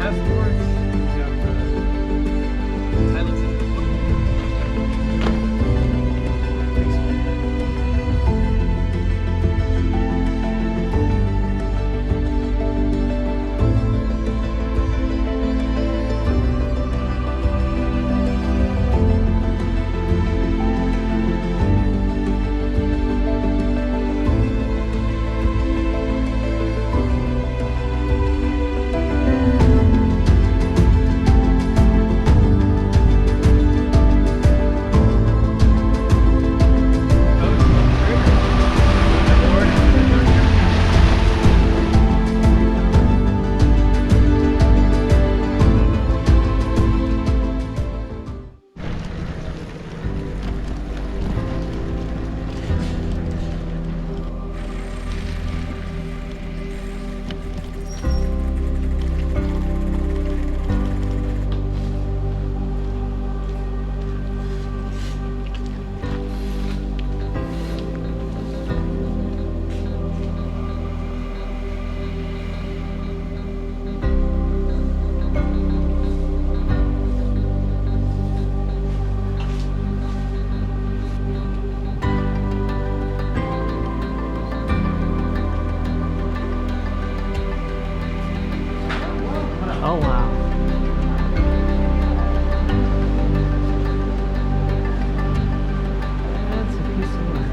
passports. We have titles. Oh wow. That's a piece of work.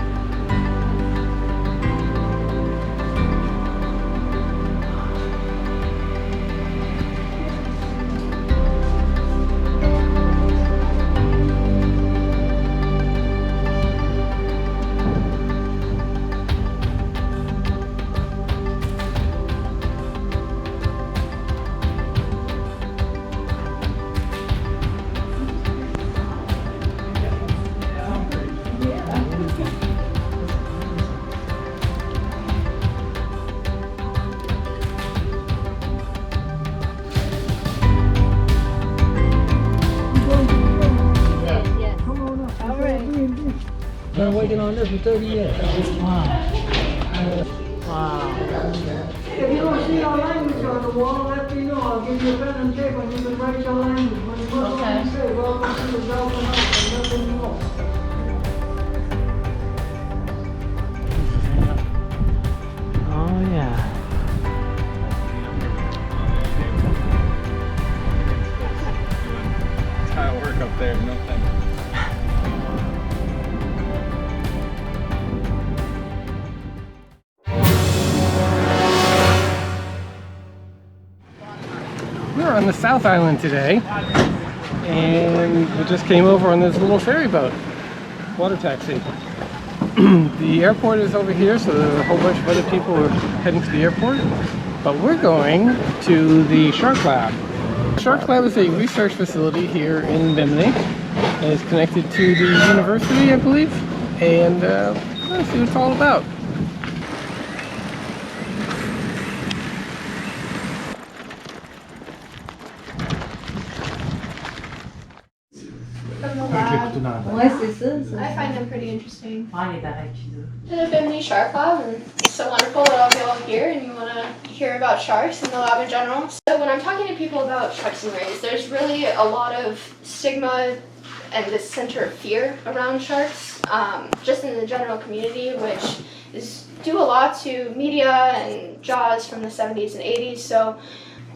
Been waiting on this for 30 years. Wow. Wow. If you don't see our language on the wall, let me know. I'll give you a pen and paper and you can write your language. When you look Okay. and say, welcome to the Delta House, and nothing more. Oh yeah. Tile work up there, no thanks. We're on the South Island today, and we just came over on this little ferry boat, water taxi. The airport is over here, so a whole bunch of other people are heading to the airport, but we're going to the SHARKLAB. SHARKLAB is a research facility here in Bimini, and it's connected to the university, I believe, and let's see what it's all about. I find them pretty interesting. The Bimini Shark Lab, and it's so wonderful that I'll be all here and you want to hear about sharks and the lab in general. So when I'm talking to people about shark stingrays, there's really a lot of stigma and this center of fear around sharks, just in the general community, which is due a lot to media and Jaws from the 70s and 80s. So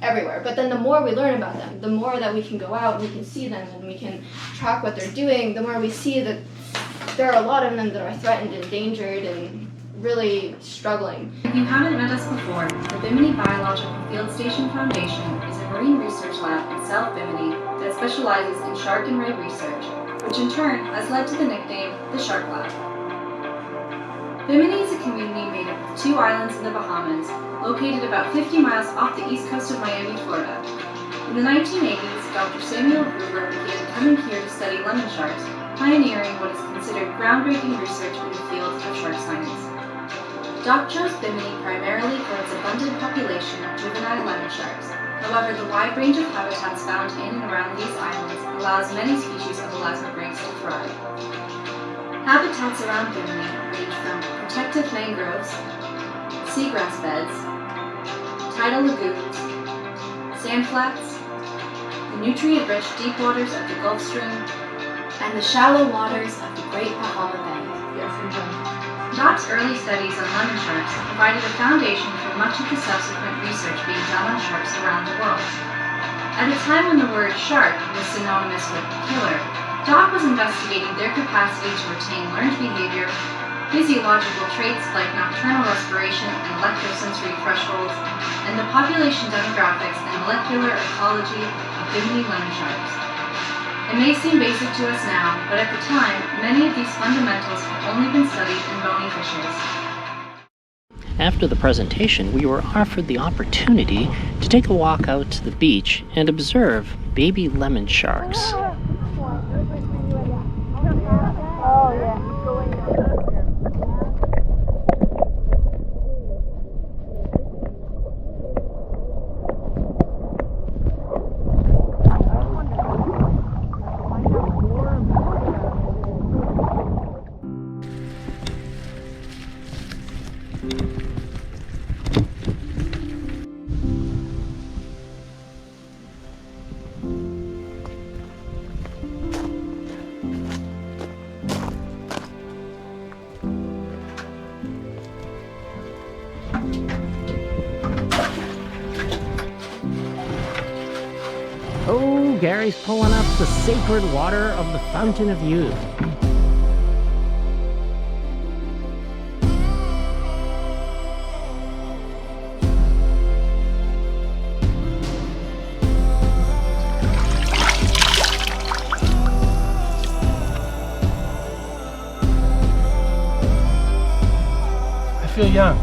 everywhere. But then the more we learn about them, the more that we can go out and we can see them and we can track what they're doing, the more we see that there are a lot of them that are threatened, endangered, and really struggling. If you haven't met us before, the Bimini Biological Field Station Foundation is a marine research lab in South Bimini that specializes in shark and ray research, which in turn has led to the nickname the SHARKLAB. Bimini is a community made up of 2 islands in the Bahamas, located about 50 miles off the east coast of Miami, Florida. In the 1980s, Dr. Samuel Gruber began coming here to study lemon sharks, pioneering what is considered groundbreaking research in the field of shark science. Doc chose Bimini primarily for its abundant population of juvenile lemon sharks. However, the wide range of habitats found in and around these islands allows many species of elasmobranchs to thrive. Habitats around Bimini range from protective mangroves, seagrass beds, tidal lagoons, sand flats, the nutrient-rich deep waters of the Gulf Stream, And the shallow waters of the Great Bahama Bank. Dock's early studies on lemon sharks provided a foundation for much of the subsequent research being done on sharks around the world. At a time when the word shark was synonymous with killer, Dock was investigating their capacity to retain learned behavior, physiological traits like nocturnal respiration and electrosensory thresholds, and the population demographics and molecular ecology of Bimini lemon sharks. It may seem basic to us now, but at the time, many of these fundamentals had only been studied in bony fishes. After the presentation, we were offered the opportunity to take a walk out to the beach and observe baby lemon sharks. Oh, Gary's pulling up the sacred water of the Fountain of Youth. I feel young.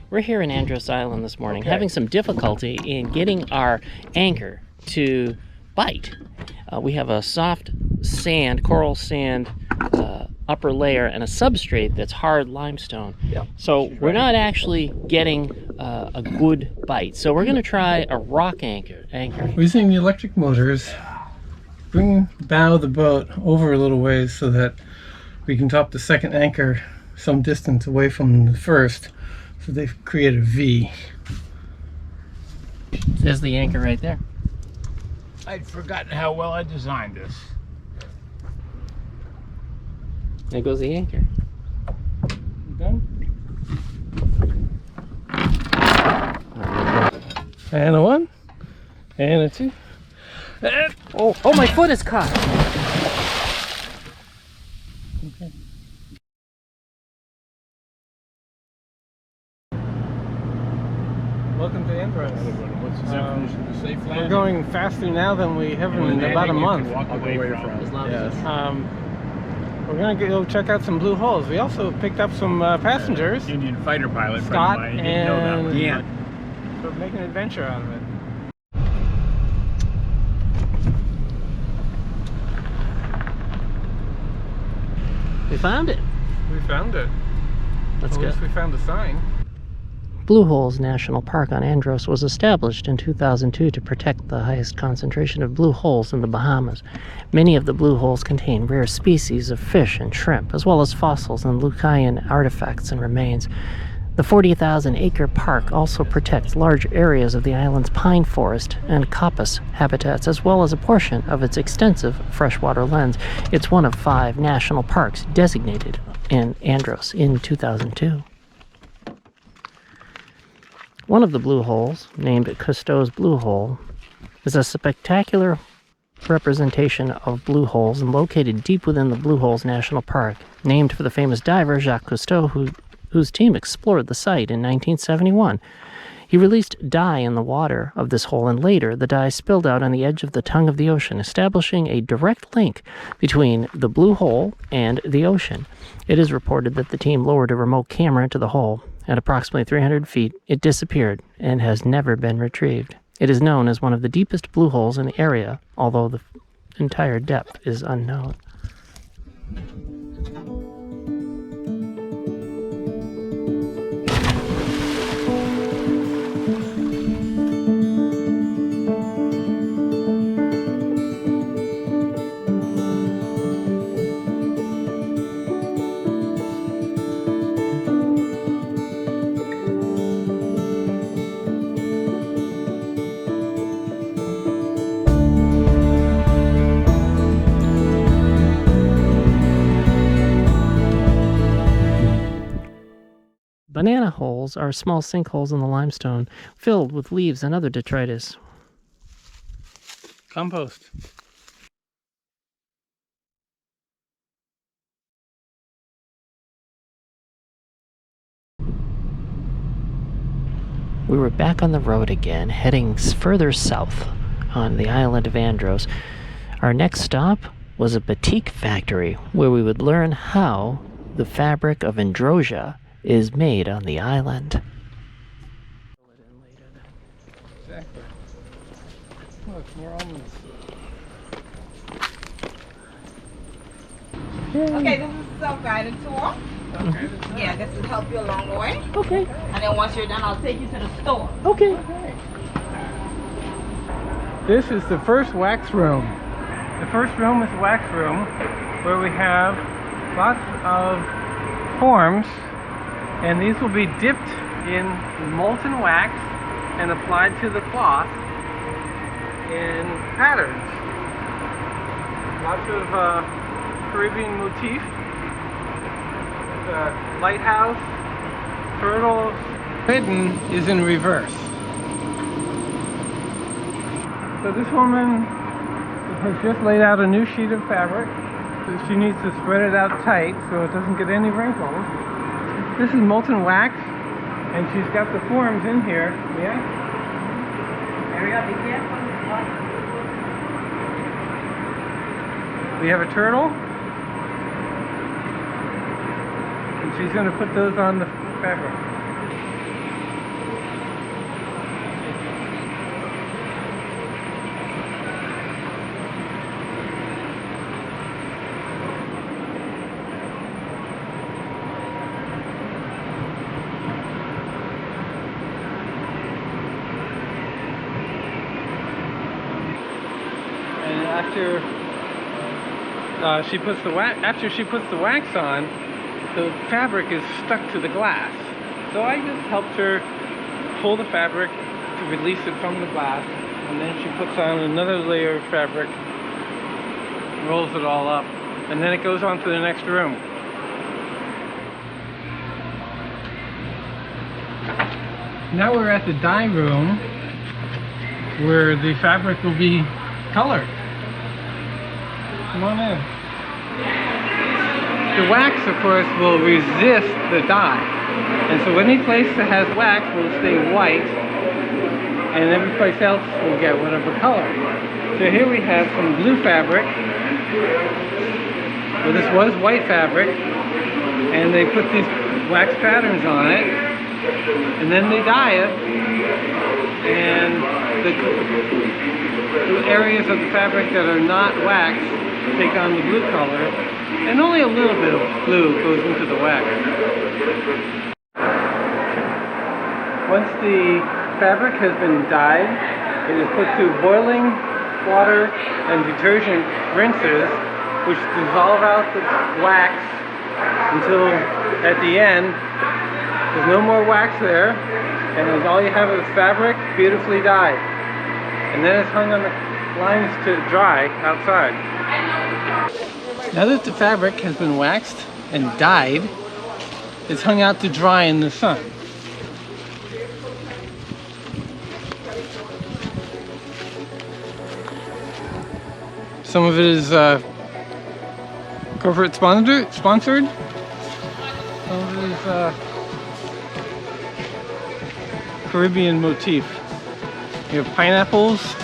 We're here in Andros Island this morning, having some difficulty in getting our anchor to bite. We have a soft sand, coral sand upper layer and a substrate that's hard limestone. So we're not actually getting a good bite. So we're going to try a rock anchor. We're using the electric motors. Bow the boat over a little ways so that we can top the second anchor some distance away from the first. So they've created a V. There's the anchor right there. I'd forgotten how well I designed this. There goes the anchor. Done? And a one. And a two. And Oh, my foot is caught. okay. Welcome to Andros. What's the definition of a safe landing? We're going faster now than we have in about a month. Walk away from. Yes. We're gonna go check out some blue holes. We also picked up some passengers. Indian fighter pilot Scott friend of mine. Didn't know that one. and Yeah. So make an adventure out of it. We found it. We found it. Let's At go. least we found a sign. Blue Holes National Park on Andros was established in 2002 to protect the highest concentration of blue holes in the Bahamas. Many of the blue holes contain rare species of fish and shrimp, as well as fossils and Lucayan artifacts and remains. The 40,000-acre park also protects large areas of the island's pine forest and coppice habitats, as well as a portion of its extensive freshwater lands. It's one of 5 national parks designated in Andros in 2002. One of the blue holes, named Cousteau's Blue Hole, is a spectacular representation of blue holes and located deep within the Blue Holes National Park, named for the famous diver Jacques Cousteau, whose team explored the site in 1971. He released dye in the water of this hole, and later the dye spilled out on the edge of the tongue of the ocean, establishing a direct link between the blue hole and the ocean. It is reported that the team lowered a remote camera into the hole. At approximately 300 feet, it disappeared and has never been retrieved. It is known as one of the deepest blue holes in the area, although the entire depth is unknown. Banana holes are small sinkholes in the limestone filled with leaves and other detritus. Compost. We were back on the road again, heading further south on the island of Andros. Our next stop was a batik factory where we would learn how the fabric of Androsia is made on the island. Exactly. Look, more almonds. Okay, this is a self-guided tour. Okay. Yeah, this will help you along the way. Okay. And then once you're done, I'll take you to the store. Okay. This is the first wax room. The first room is the wax room, where we have lots of forms, and these will be dipped in molten wax and applied to the cloth in patterns. Lots of Caribbean motif. Lighthouse, turtles. Written is in reverse. So this woman has just laid out a new sheet of fabric. She needs to spread it out tight so it doesn't get any wrinkles. This is molten wax, and she's got the forms in here. Yeah? We have a turtle, and she's going to put those on the fabric. After she puts the wax on, the fabric is stuck to the glass. So I just helped her pull the fabric to release it from the glass, and then she puts on another layer of fabric, rolls it all up, and then it goes on to the next room. Now we're at the dye room, where the fabric will be colored. Come on in. The wax, of course, will resist the dye. And so any place that has wax will stay white, and every place else will get whatever color. So here we have some blue fabric. Well, this was white fabric, and they put these wax patterns on it, and then they dye it, and the areas of the fabric that are not waxed take on the blue color, and only a little bit of blue goes into the wax. Once the fabric has been dyed, it is put through boiling water and detergent rinses, which dissolve out the wax until at the end There's no more wax there, and then all you have is fabric beautifully dyed. And then it's hung on the lines to dry outside. Now that the fabric has been waxed and dyed, it's hung out to dry in the sun. Some of it is corporate sponsored. Some of it is Caribbean motif. You have pineapples.